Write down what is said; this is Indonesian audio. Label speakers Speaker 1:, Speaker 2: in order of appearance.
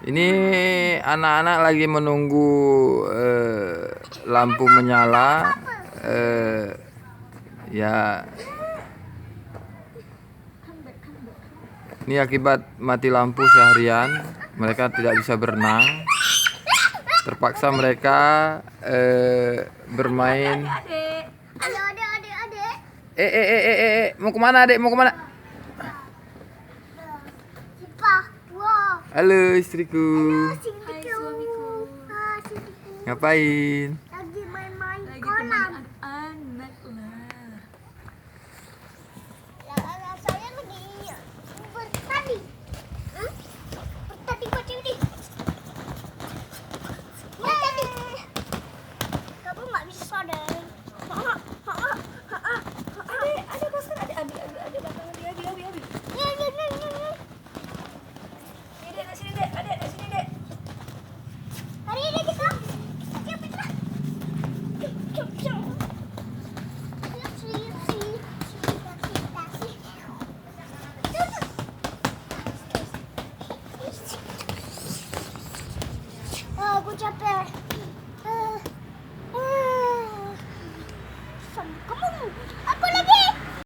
Speaker 1: Ini anak-anak lagi menunggu lampu menyala. Ya, ini akibat mati lampu seharian. Mereka tidak bisa berenang. Terpaksa mereka bermain. Mau kemana adek? Mau kemana? Halo istriku.
Speaker 2: Hai suamiku.
Speaker 1: Ngapain?
Speaker 2: Lagi main-main kolam. Anak lah. Saya lagi bertani. Bertani kucing nih. Bertani. Kamu nggak bisa deh. Ada bosan, ada belakang dia. Hari ini kita aku capek.